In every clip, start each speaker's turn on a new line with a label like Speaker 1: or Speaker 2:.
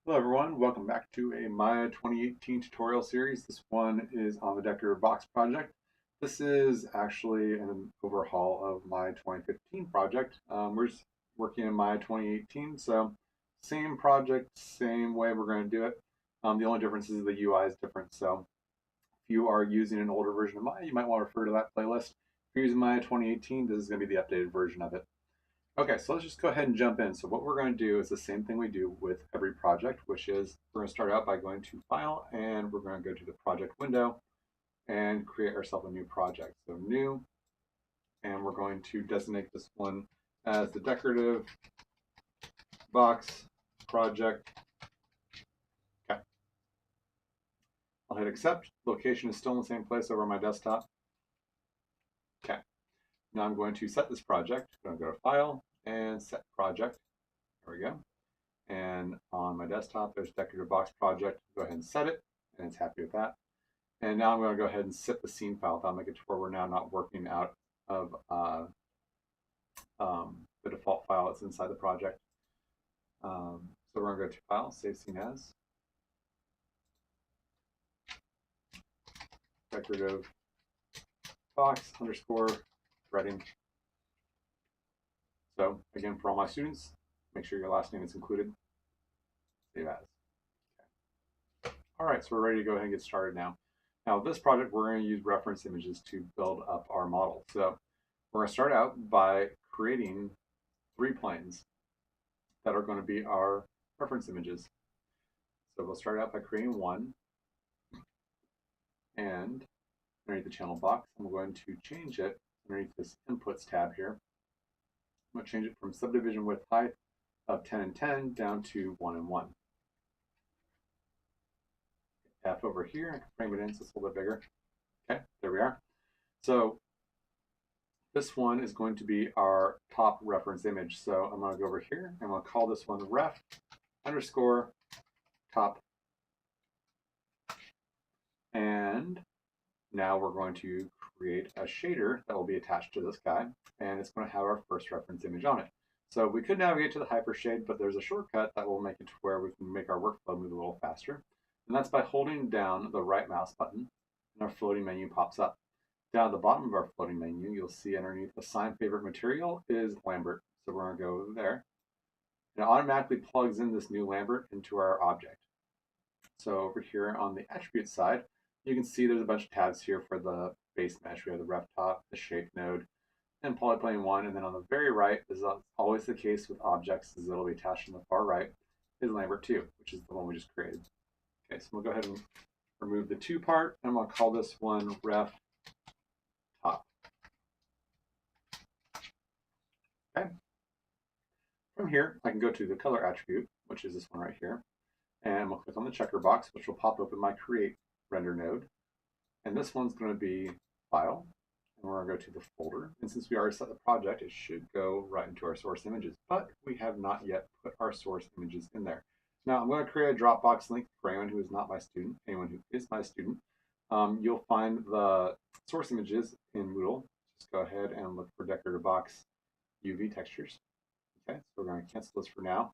Speaker 1: Hello everyone, welcome back to a Maya 2018 tutorial series. This one is on the Decorative Box project. This is actually an overhaul of my 2015 project. We're just working in Maya 2018, so same project, same way we're going to do it. The only difference is the UI is different. So if you are using an older version of Maya, you might want to refer to that playlist. If you're using Maya 2018, this is going to be the updated version of it. Okay, so let's just go ahead and jump in. So what we're going to do is the same thing we do with every project, which is we're going to start out by going to File, and we're going to go to the Project window and create ourselves a new project. So New, and we're going to designate this one as the Decorative Box Project. Okay, I'll hit Accept. Location is still in the same place over on my desktop. Okay, now I'm going to set this project. I'm going to go to File and Set Project. There we go. And on my desktop, there's Decorative Box Project. Go ahead and set it, and it's happy with that. And now I'm going to go ahead and set the scene file. That'll make it to where we're now not working out of the default file that's inside the project. So we're going to go to File, Save Scene As, Decorative Box underscore threading. So again, for all my students, make sure your last name is included. Save As. Okay. All right, so we're ready to go ahead and get started now. Now, this project, we're going to use reference images to build up our model. So we're going to start out by creating 3 planes that are going to be our reference images. So we'll start out by creating one, and underneath the channel box, I'm going to change it underneath this Inputs tab here. I'm going to change it from subdivision width height of 10 and 10 down to 1 and 1. F over here, I can frame it in so it's a little bit bigger. Okay, there we are. So this one is going to be our top reference image. So I'm going to go over here and I'm going to call this one ref underscore top. And now we're going to create a shader that will be attached to this guy, and it's going to have our first reference image on it. So we could navigate to the hypershade, but there's a shortcut that will make it to where we can make our workflow move a little faster. And that's by holding down the right mouse button, and our floating menu pops up. Down at the bottom of our floating menu, you'll see underneath Assign Favorite Material is Lambert. So we're going to go there. And it automatically plugs in this new Lambert into our object. So over here on the attribute side, you can see there's a bunch of tabs here for the base mesh. We have the ref top, the shape node, and polyplane 1. And then on the very right, as is always the case with objects, as it'll be attached on the far right, is Lambert 2, which is the one we just created. Okay, so we'll go ahead and remove the 2 part, and we'll call this one ref top. Okay. From here, I can go to the color attribute, which is this one right here, and we'll click on the checker box, which will pop open my create render node. And this one's going to be File, and we're going to go to the folder. And since we already set the project, it should go right into our source images, but we have not yet put our source images in there. Now I'm going to create a Dropbox link for anyone who is not my student. Anyone who is my student, you'll find the source images in Moodle. Just go ahead and look for Decorative Box UV textures. Okay, so we're going to cancel this for now.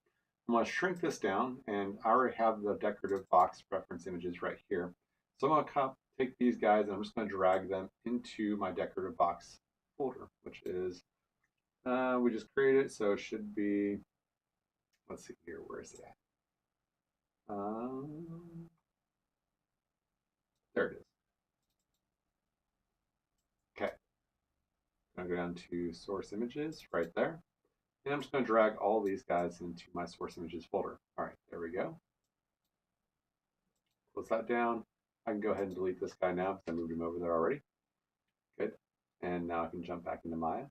Speaker 1: I'm going to shrink this down, and I already have the Decorative Box reference images right here. So I'm going to take these guys and I'm just going to drag them into my Decorative Box folder, which is, we just created it, so it should be, let's see here, where is it at? There it is. Okay, I'm going to go down to source images right there. And I'm just going to drag all these guys into my source images folder. All right, there we go. Close that down. I can go ahead and delete this guy now because I moved him over there already. Good. And now I can jump back into Maya.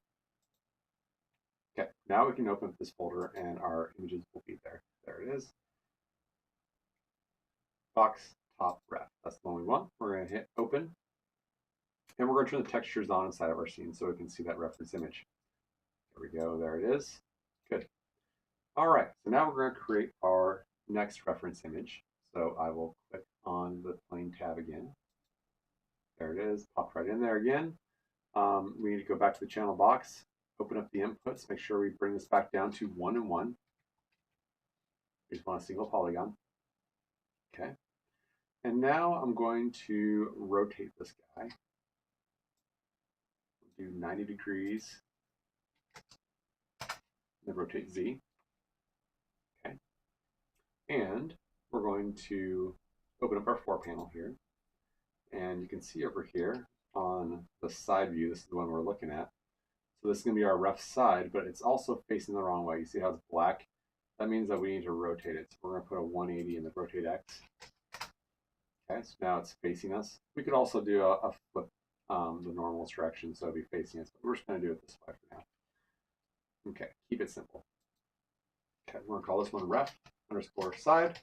Speaker 1: Okay, now we can open up this folder and our images will be there. There it is. Box top ref. That's the one we want. We're going to hit open. And we're going to turn the textures on inside of our scene so we can see that reference image. There we go. There it is. Good. All right. So now we're going to create our next reference image. So I will click on the plane tab again. There it is. Popped right in there again. We need to go back to the channel box, open up the inputs, make sure we bring this back down to 1 and 1. We just want a single polygon. Okay. And now I'm going to rotate this guy. Do 90 degrees. Then rotate Z. Okay. And we're going to open up our 4-panel here. And you can see over here on the side view, this is the one we're looking at. So this is going to be our rough side, but it's also facing the wrong way. You see how it's black? That means that we need to rotate it. So we're going to put a 180 in the rotate X. Okay, so now it's facing us. We could also do a flip the normal direction, so it'll be facing us, but we're just going to do it this way for now. Okay, keep it simple. Okay, we're going to call this one ref underscore side.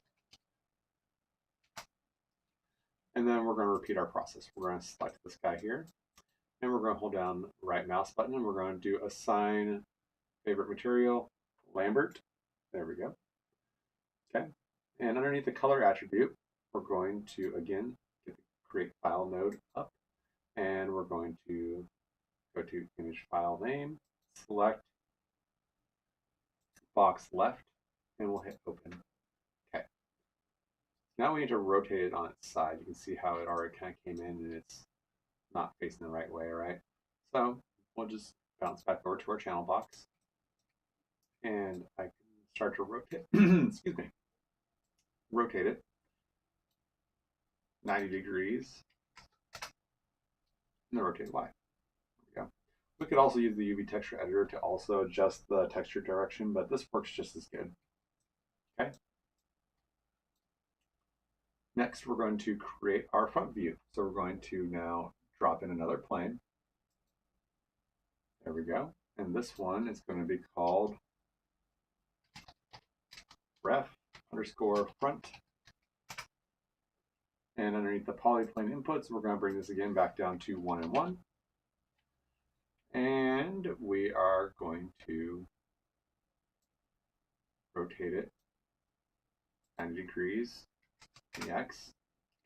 Speaker 1: And then we're going to repeat our process. We're going to select this guy here, and we're going to hold down the right mouse button, and we're going to do assign favorite material, Lambert. There we go. Okay, and underneath the color attribute, we're going to, again, get the create file node up, and we're going to go to image file name, select box left, and we'll hit open. Okay. Now we need to rotate it on its side. You can see how it already kind of came in and it's not facing the right way, right? So we'll just bounce back over to our channel box, and I can start to rotate, excuse me, rotate it 90 degrees, and then rotate Y. There we go. We could also use the UV texture editor to also adjust the texture direction, but this works just as good. Okay. Next, we're going to create our front view. So we're going to now drop in another plane. There we go. And this one is going to be called ref underscore front. And underneath the polyplane inputs, we're going to bring this again back down to 1 and 1. And we are going to rotate it 90 degrees in the X.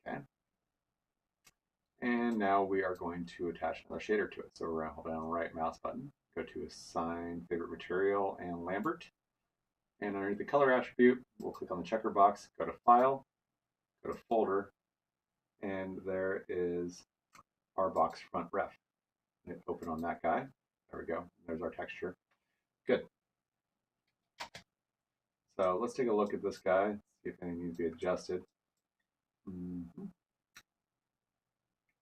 Speaker 1: Okay. And now we are going to attach another shader to it. So we're going to hold down the right mouse button, go to assign favorite material and Lambert. And underneath the color attribute, we'll click on the checker box, go to file, go to folder, and there is our box front ref. Hit open on that guy. There we go. There's our texture. Good. So let's take a look at this guy, see if anything needs to be adjusted.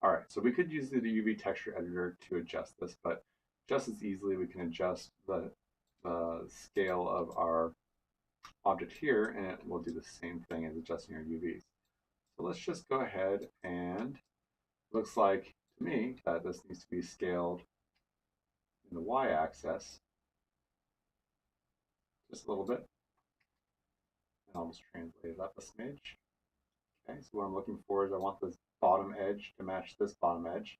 Speaker 1: All right, so we could use the UV texture editor to adjust this, but just as easily we can adjust the scale of our object here, and it will do the same thing as adjusting our UVs. So let's just go ahead, and looks like to me that this needs to be scaled in the y-axis just a little bit. And I'll just translate it up a smidge. Okay, so what I'm looking for is I want this bottom edge to match this bottom edge,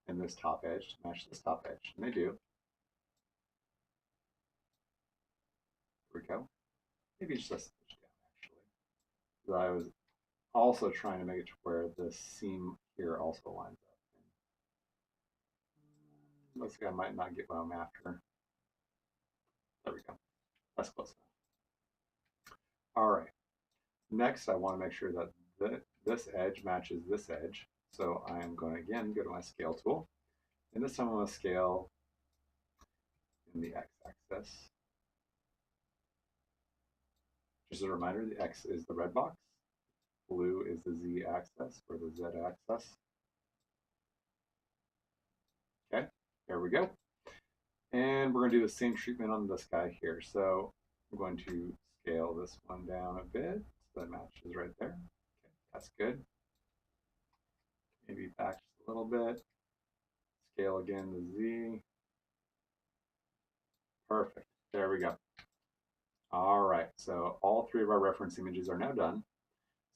Speaker 1: and this top edge to match this top edge, and they do. Here we go. Maybe just a smidge down, actually. But I was also trying to make it to where the seam here also lines up. Looks like I might not get what I'm after. There we go. That's close enough. All right. Next, I want to make sure that this edge matches this edge. So I am going to, again, go to my scale tool. And this time I'm going to scale in the x-axis. Just a reminder, the x is the red box. Blue is the z-axis or the z-axis. Okay, there we go. And we're going to do the same treatment on this guy here. So I'm going to scale this one down a bit so that matches right there. Okay, that's good. Maybe back just a little bit. Scale again the Z. Perfect. There we go. All right, so all three of our reference images are now done.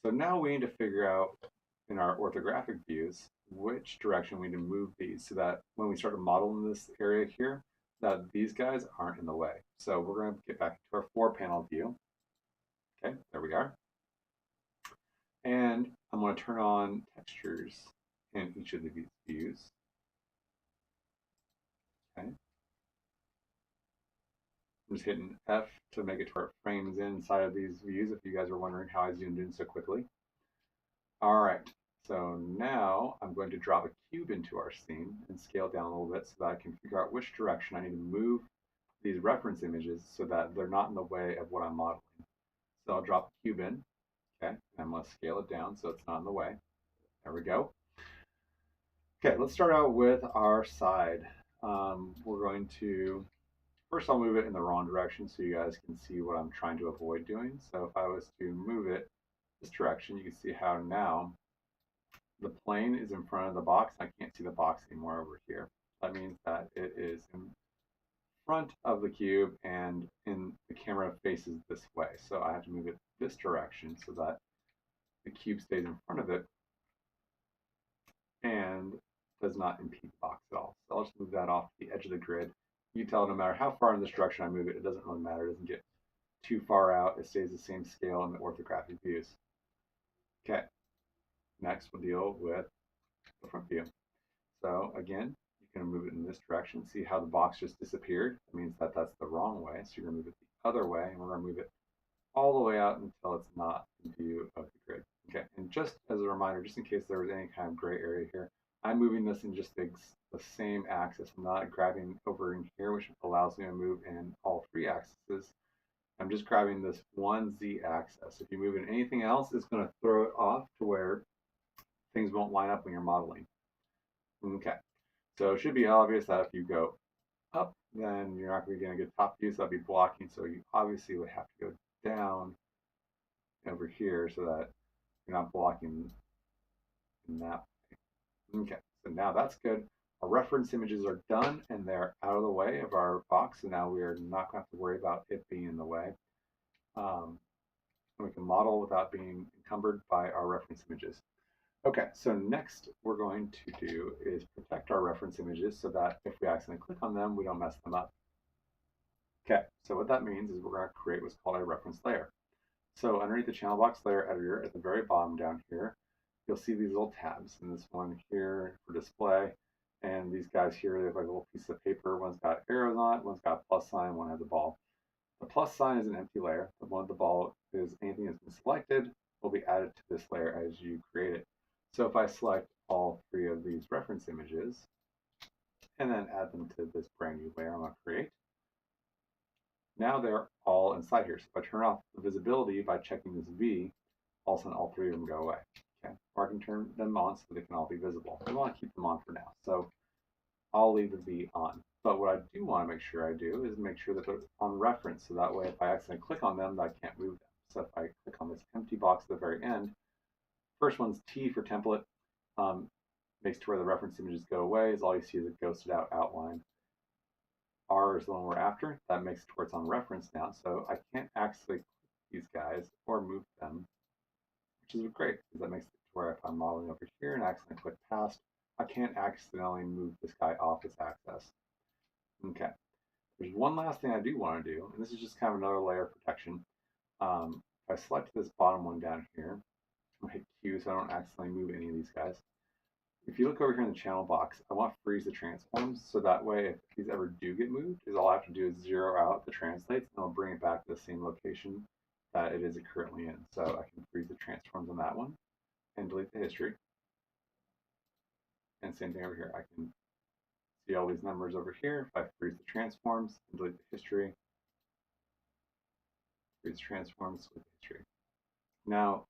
Speaker 1: So now we need to figure out in our orthographic views which direction we need to move these so that when we start to model in this area here, that these guys aren't in the way. So we're going to get back to our 4-panel view. Okay, there we are. And I'm going to turn on textures in each of these views. Okay. I'm just hitting F to make it to where it frames inside of these views if you guys are wondering how I zoomed in so quickly. All right, so now I'm going to drop a cube into our scene and scale down a little bit so that I can figure out which direction I need to move these reference images so that they're not in the way of what I'm modeling. So I'll drop a cube in, okay, and I'm going to scale it down so it's not in the way. There we go. Okay, let's start out with our side. We're going to, first I'll move it in the wrong direction so you guys can see what I'm trying to avoid doing. So if I was to move it this direction, you can see how now the plane is in front of the box. I can't see the box anymore over here. That means that it is in front of the cube and the camera faces this way. So I have to move it this direction so that the cube stays in front of it and does not impede the box at all. So I'll just move that off the edge of the grid. You tell no matter how far in this direction I move it, it doesn't really matter. It doesn't get too far out. It stays the same scale in the orthographic views. Okay, next we'll deal with the front view. So again, you're going to move it in this direction. See how the box just disappeared? That means that that's the wrong way. So you're going to move it the other way, and we're going to move it all the way out until it's not in view of the grid. Okay, and just as a reminder, just in case there was any kind of gray area here, I'm moving this in just the same axis. I'm not grabbing over in here, which allows me to move in all three axes. I'm just grabbing this one Z axis. If you move in anything else, it's going to throw it off to where things won't line up when you're modeling. Okay, so it should be obvious that if you go up, then you're not going to get a good top view, so that'll be blocking. So you obviously would have to go down over here so that you're not blocking in that way. Okay, so now that's good. Our reference images are done and they're out of the way of our box, so now we are not going to have to worry about it being in the way. We can model without being encumbered by our reference images. Okay, so next we're going to do is protect our reference images so that if we accidentally click on them, we don't mess them up. Okay, so what that means is we're going to create what's called a reference layer. So underneath the channel box layer editor at the very bottom down here, you'll see these little tabs. And this one here for display, and these guys here, they have like a little piece of paper. One's got arrows on it, one's got a plus sign, one has a ball. The plus sign is an empty layer. The one with the ball is anything that's been selected will be added to this layer as you create it. So if I select all three of these reference images and then add them to this brand new layer I'm going to create, now they're all inside here. So if I turn off the visibility by checking this V, all of a sudden all three of them go away. Okay, or I can turn them on so they can all be visible. I want to keep them on for now, so I'll leave the V on. But what I do want to make sure I do is make sure that they're on reference, so that way if I accidentally click on them, I can't move them. So if I click on this empty box at the very end, first one's T for template, makes to where the reference images go away, is all you see is a ghosted out outline. R is the one we're after. That makes it to where it's on reference now, so I can't actually click these guys or move them, which is great because that makes it to where if I'm modeling over here and accidentally click past, I can't accidentally move this guy off its axis. Okay, there's one last thing I do want to do, and this is just kind of another layer of protection. If I select this bottom one down here, I'll hit Q so I don't accidentally move any of these guys. If you look over here in the channel box, I want to freeze the transforms so that way if these ever do get moved, is all I have to do is zero out the translates and I'll bring it back to the same location that it is currently in. So I can freeze the transforms on that one and delete the history. And same thing over here. I can see all these numbers over here. If I freeze the transforms and delete the history, freeze transforms, delete the history. Now,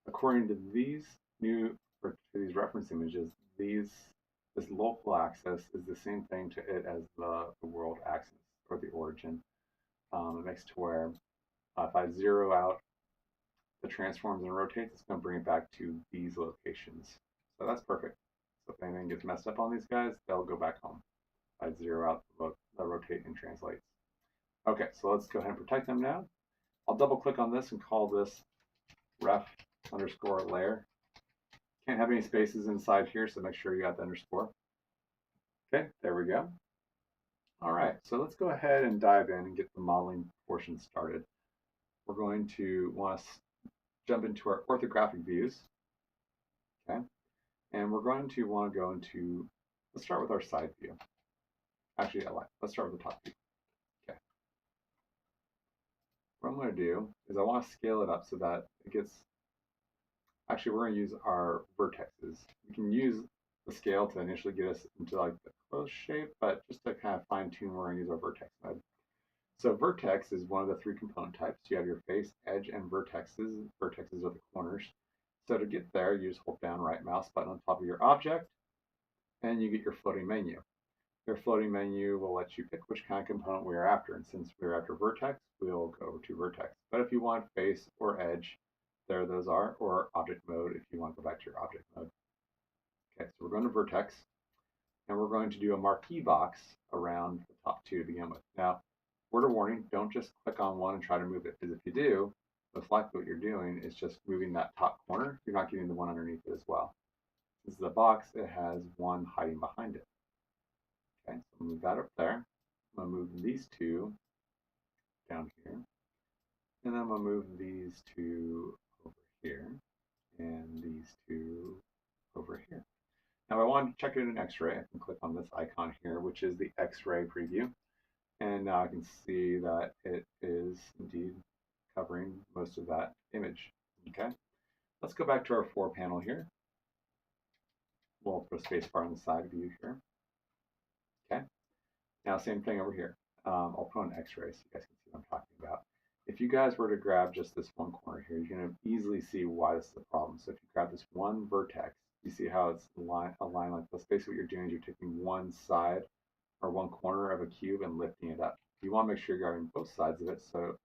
Speaker 1: according to these these reference images, this local axis is the same thing to it as the world axis or the origin. It makes to where if I zero out the transforms and rotates, it's going to bring it back to these locations. So that's perfect. So if anything gets messed up on these guys, they'll go back home. I zero out the rotate and translates. Okay, so let's go ahead and protect them now. I'll double click on this and call this ref underscore layer. Can't have any spaces inside here, so make sure you got the underscore. Okay, there we go. All right, so let's go ahead and dive in and get the modeling portion started. We're going to want to jump into our orthographic views. Okay, and we're going to want to go into, let's start with our side view. Actually, let's start with the top view. Okay. What I'm going to do is I want to scale it up so that it gets, Actually, we're going to use our vertexes. We can use the scale to initially get us into like the close shape, but just to kind of fine tune, we're going to use our vertex mode. So vertex is one of the three component types. You have your face, edge, and vertexes. Vertexes are the corners. So to get there, you just hold down right mouse button on top of your object, and you get your floating menu. Your floating menu will let you pick which kind of component we are after. And since we're after vertex, we'll go over to vertex. But if you want face or edge, there those are, or object mode if you want to go back to your object mode. Okay, so we're going to vertex, and we're going to do a marquee box around the top two to begin with. Now, word of warning, don't just click on one and try to move it, because if you do, most likely what you're doing is just moving that top corner. You're not getting the one underneath it as well. This is a box, it has one hiding behind it. Okay, so move that up there. I'm going to move these two down here. And then I'm going to move these two over here. And these two over here. Now, if I want to check it in an X-ray, I can click on this icon here, which is the X-ray preview. And now I can see that it is indeed covering most of that image. Okay, let's go back to our 4 panel here. We'll put a space bar on the side view here. Okay, now same thing over here. I'll put on X-ray so you guys can see what I'm talking about. If you guys were to grab just this one corner here, you're going to easily see why this is a problem. So if you grab this one vertex, you see how it's aligned like this. Basically what you're doing is you're taking one side or one corner of a cube and lifting it up. You want to make sure you're grabbing both sides of it so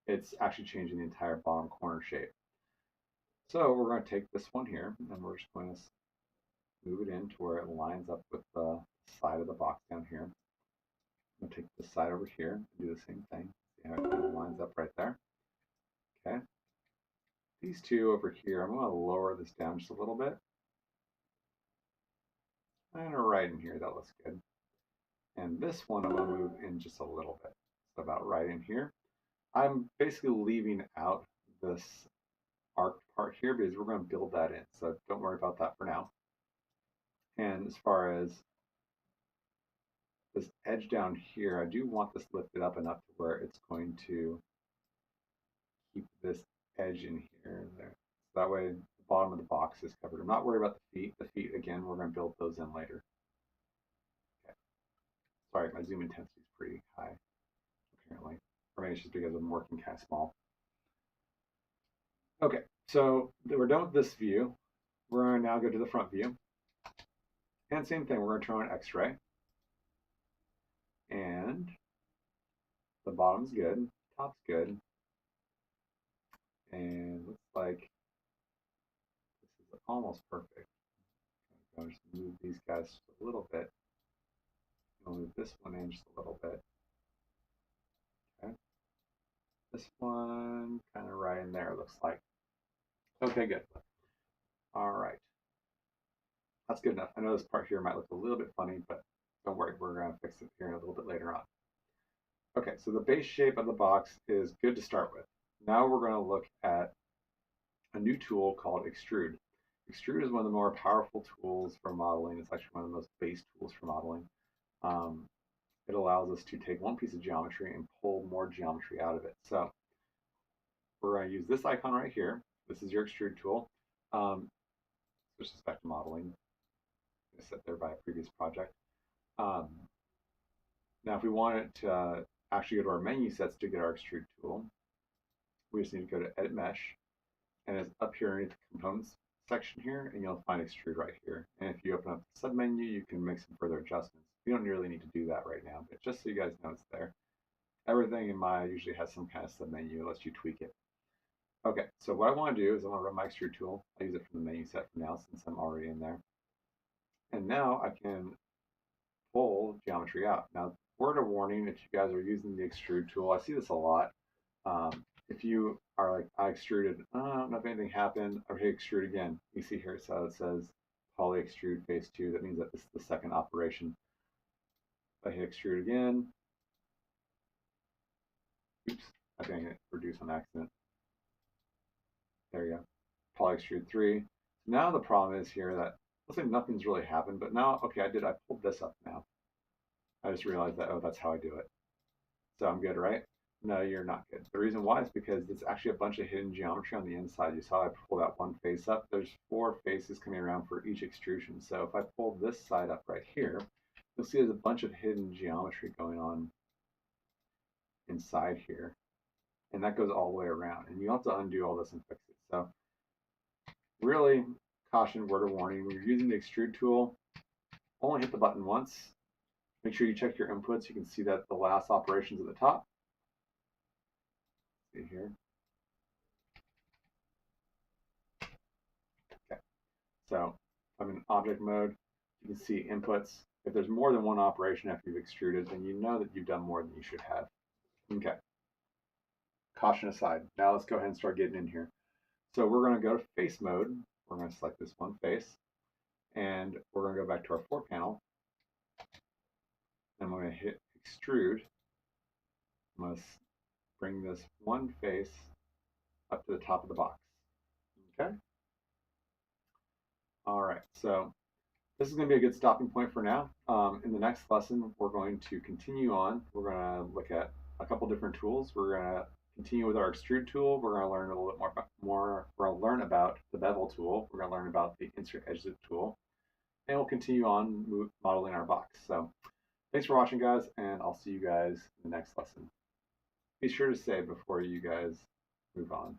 Speaker 1: it's actually changing the entire bottom corner shape. So we're going to take this one here and we're just going to move it in to where it lines up with the side of the box down here. I'm going to take this side over here and do the same thing. See how it kind of lines up right there. Okay. These two over here, I'm going to lower this down just a little bit. And right in here, that looks good. And this one I'm going to move in just a little bit. So about right in here. I'm basically leaving out this arced part here because we're going to build that in. So don't worry about that for now. And as far as this edge down here, I do want this lifted up enough to where it's going to keep this edge in here and there. So that way the bottom of the box is covered. I'm not worried about the feet. The feet, again, we're going to build those in later. Okay. Sorry, my zoom intensity is pretty high, apparently. Or maybe it's just because I'm working kind of small. Okay, so we're done with this view. We're going to now go to the front view. And same thing, we're going to turn on X-ray. And the bottom's good, top's good. And looks like this is almost perfect. I'm just move these guys just a little bit. I'll move this one in just a little bit. Okay. This one kind of right in there, it looks like. Okay, good. All right. That's good enough. I know this part here might look a little bit funny, but don't worry, we're going to fix it here a little bit later on. Okay, so the base shape of the box is good to start with. Now we're going to look at a new tool called Extrude. Extrude is one of the more powerful tools for modeling. It's actually one of the most base tools for modeling. It allows us to take one piece of geometry and pull more geometry out of it. So we're going to use this icon right here. This is your Extrude tool. Switch this back to modeling. It's set there by a previous project. Now, if we wanted to actually go to our menu sets to get our Extrude tool, we just need to go to Edit Mesh, and it's up here in the Components section here, and you'll find Extrude right here. And if you open up the submenu, you can make some further adjustments. You don't really need to do that right now, but just so you guys know it's there. Everything in Maya usually has some kind of submenu. It lets you tweak it. Okay, so what I want to do is I want to run my Extrude tool. I use it from the menu set for now since I'm already in there. And now I can pull geometry out. Now, word of warning, if you guys are using the Extrude tool, I see this a lot. If you are like, I extruded, I don't know if anything happened, or hit extrude again. You see here, so it says poly extrude phase 2. That means that this is the second operation. If I hit extrude again, oops, I think I hit reduce on accident. There you go. Poly extrude 3. Now the problem is here that looks like nothing's really happened, but now, okay, I pulled this up now. I just realized that, oh, that's how I do it. So I'm good, right? No, you're not good. The reason why is because it's actually a bunch of hidden geometry on the inside. You saw I pull that one face up. There's 4 faces coming around for each extrusion. So if I pull this side up right here, you'll see there's a bunch of hidden geometry going on inside here. And that goes all the way around. And you have to undo all this and fix it. So really, caution, word of warning, when you're using the extrude tool, only hit the button once. Make sure you check your inputs. You can see that the last operation's at the top. See here. Okay. So I'm in object mode. You can see inputs. If there's more than one operation after you've extruded, then you know that you've done more than you should have. Okay. Caution aside. Now let's go ahead and start getting in here. So we're going to go to face mode. We're going to select this one face. And we're going to go back to our 4 panel. And I'm going to hit extrude. I'm going to bring this one face up to the top of the box. Okay. All right. So this is going to be a good stopping point for now. In the next lesson, we're going to continue on. We're going to look at a couple different tools. We're going to continue with our extrude tool. We're going to learn a little bit more. We're going to learn about the bevel tool. We're going to learn about the insert exit tool. And we'll continue on modeling our box. So thanks for watching, guys, and I'll see you guys in the next lesson. Be sure to save before you guys move on.